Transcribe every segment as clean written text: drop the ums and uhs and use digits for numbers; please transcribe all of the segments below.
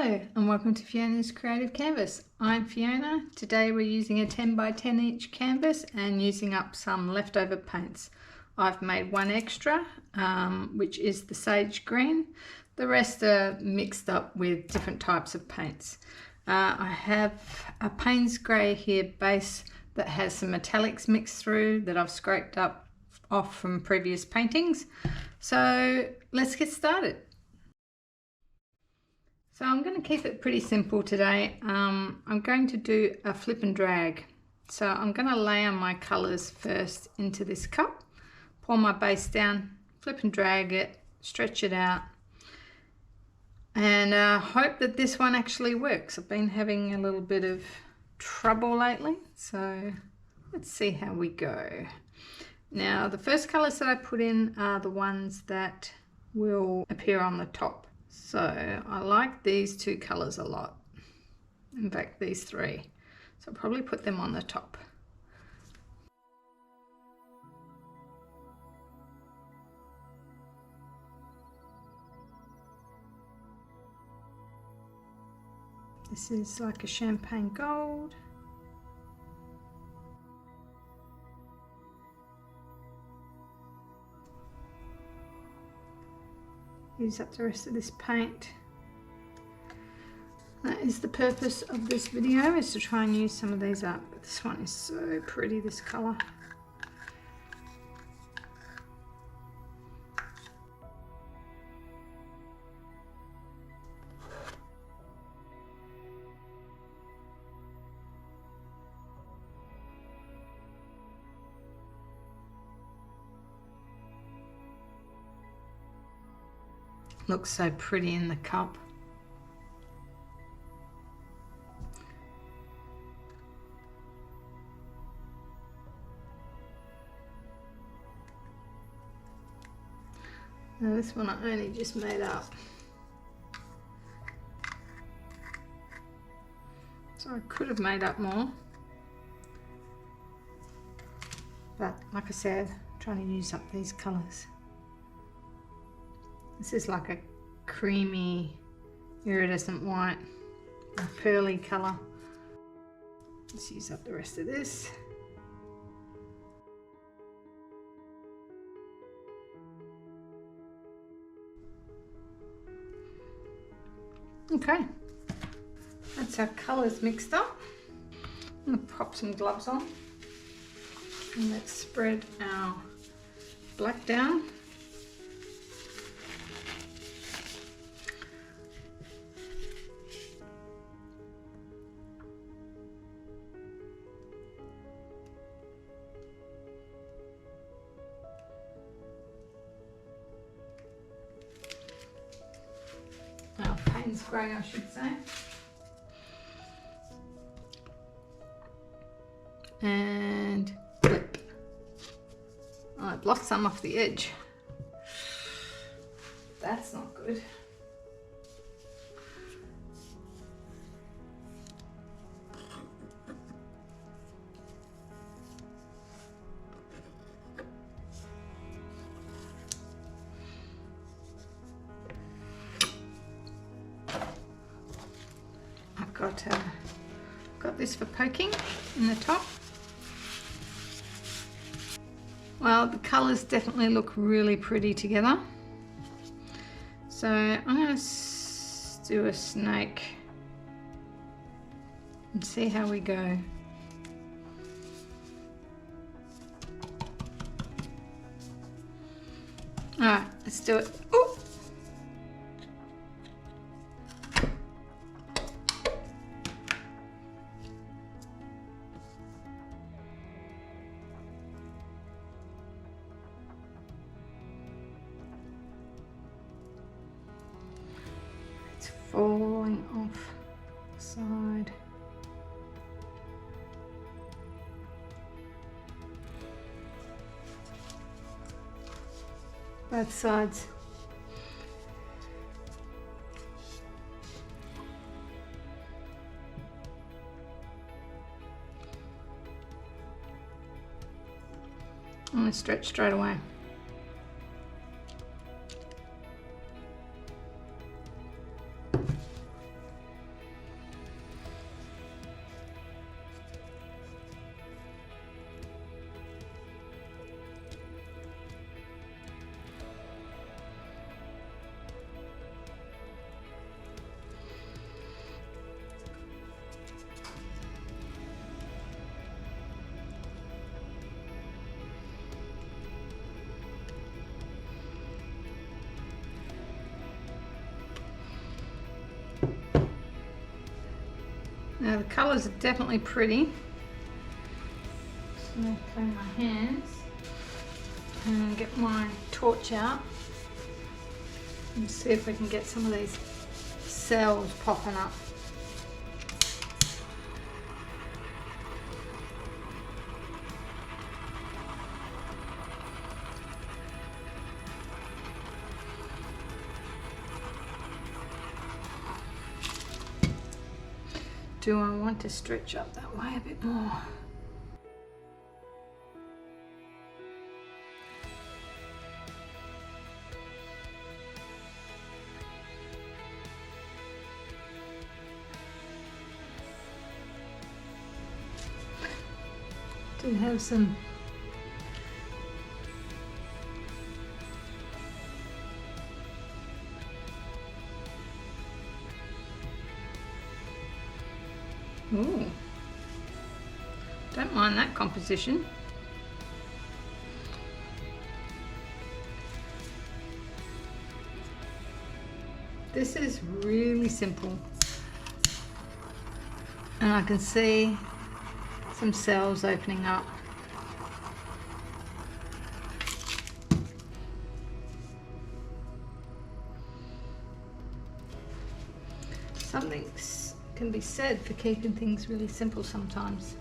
Hello and welcome to Fiona's Creative Canvas. I'm Fiona. Today we're using a 10 by 10 inch canvas and using up some leftover paints. I've made one extra, which is the sage green. The rest are mixed up with different types of paints. I have a Payne's grey here base that has some metallics mixed through that I've scraped up off from previous paintings. So let's get started. So I'm going to keep it pretty simple today. I'm going to do a flip and drag. So I'm going to layer my colours first into this cup, pour my base down, flip and drag it, stretch it out, and hope that this one actually works. I've been having a little bit of trouble lately, so let's see how we go. Now the first colours that I put in are the ones that will appear on the top. So I like these two colours a lot. In fact, these three. So I'll probably put them on the top. This is like a champagne gold. Use up the rest of this paint. That is the purpose of this video, is to try and use some of these up. But this one is so pretty, this colour. Looks so pretty in the cup. Now this one I only just made up. So I could have made up more. But like I said, I'm trying to use up these colours. This is like a creamy iridescent white, a pearly colour. Let's use up the rest of this. Okay, that's our colours mixed up. I'm going to pop some gloves on and let's spread our black down. Payne's grey, I should say. And flip. Oh, I've lost some off the edge. That's not good. Got this for poking in the top. Well, the colours definitely look really pretty together. So I'm going to do a snake and see how we go. Alright, let's do it. Ooh. Falling off the side. Both sides. I'm going to stretch straight away. Now the colours are definitely pretty. Just going to clean my hands and get my torch out and see if we can get some of these cells popping up. Do I want to stretch up that way a bit more? Do have some ooh, don't mind that composition. This is really simple, and I can see some cells opening up. Something can be said for keeping things really simple sometimes.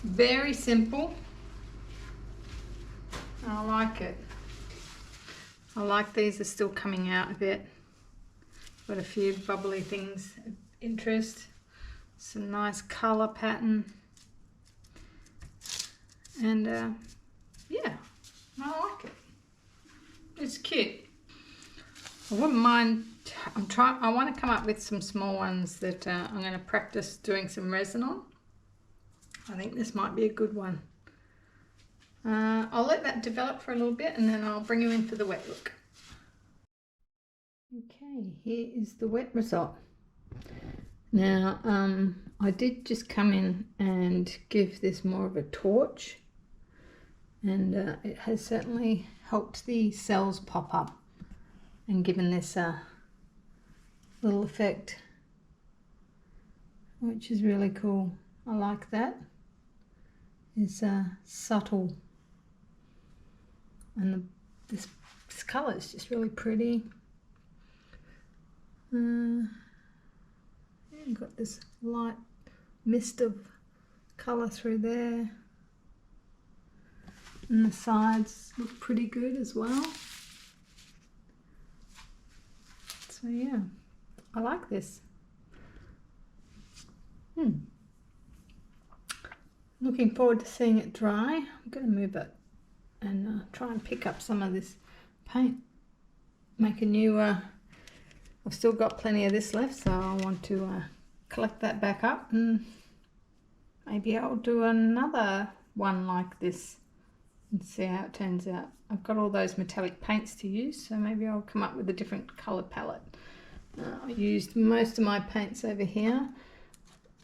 Very simple. I like it. I like these are still coming out a bit. Got a few bubbly things of interest. Some nice colour pattern. And yeah, I like it. It's cute. I wouldn't mind. I want to come up with some small ones that I'm going to practice doing some resin on. I think this might be a good one. I'll let that develop for a little bit and then I'll bring you in for the wet look. Okay, here is the wet result. Now, I did just come in and give this more of a torch, and it has certainly helped the cells pop up and given this a little effect, which is really cool. I like that. It's subtle, and this colour is just really pretty. You've got this light mist of colour through there, and the sides look pretty good as well. So yeah, I like this. Looking forward to seeing it dry. I'm going to move it and try and pick up some of this paint. Make a new, I've still got plenty of this left, so I want to collect that back up, and maybe I'll do another one like this and see how it turns out. I've got all those metallic paints to use, so maybe I'll come up with a different colour palette. I used most of my paints over here.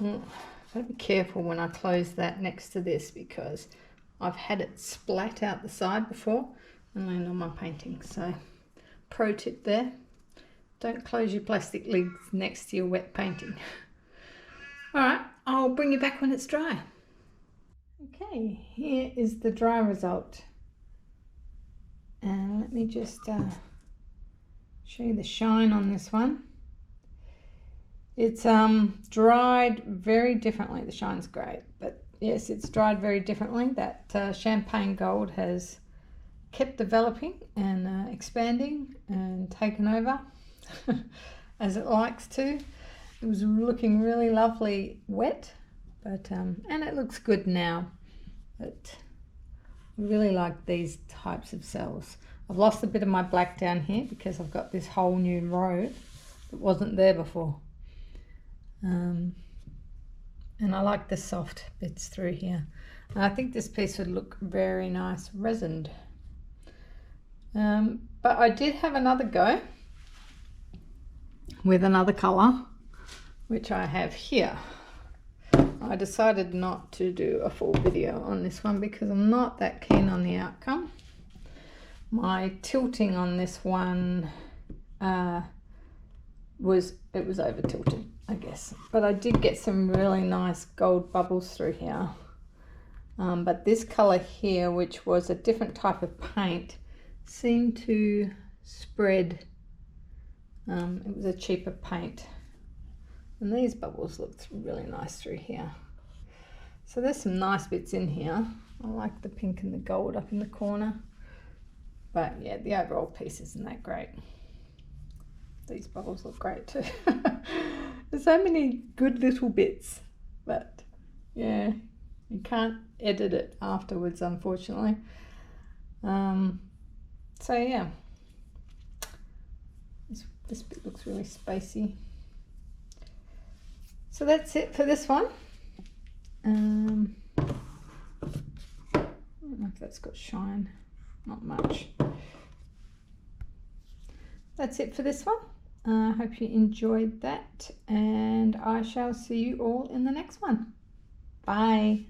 I've got to be careful when I close that next to this because I've had it splat out the side before and land on my painting. So pro tip there, don't close your plastic lids next to your wet painting. Alright, I'll bring you back when it's dry. Okay, here is the dry result. And let me just show you the shine on this one. It's dried very differently. The shine's great, but yes, it's dried very differently. That champagne gold has kept developing and expanding and taken over as it likes to. It was looking really lovely wet, but and it looks good now. But I really like these types of cells. I've lost a bit of my black down here because I've got this whole new row that wasn't there before. and I like the soft bits through here. And I think this piece would look very nice resined. But I did have another go with another colour, which I have here. I decided not to do a full video on this one because I'm not that keen on the outcome. My tilting on this one was over tilted, I guess, but I did get some really nice gold bubbles through here. But this colour here, which was a different type of paint, seemed to spread. It was a cheaper paint, and these bubbles looked really nice through here. So there's some nice bits in here. I like the pink and the gold up in the corner, but yeah, the overall piece isn't that great. These bubbles look great too. There's so many good little bits, but yeah, you can't edit it afterwards, unfortunately. So yeah, this bit looks really spacey. So that's it for this one. I don't know if that's got shine, not much. That's it for this one. I hope you enjoyed that, and I shall see you all in the next one. Bye.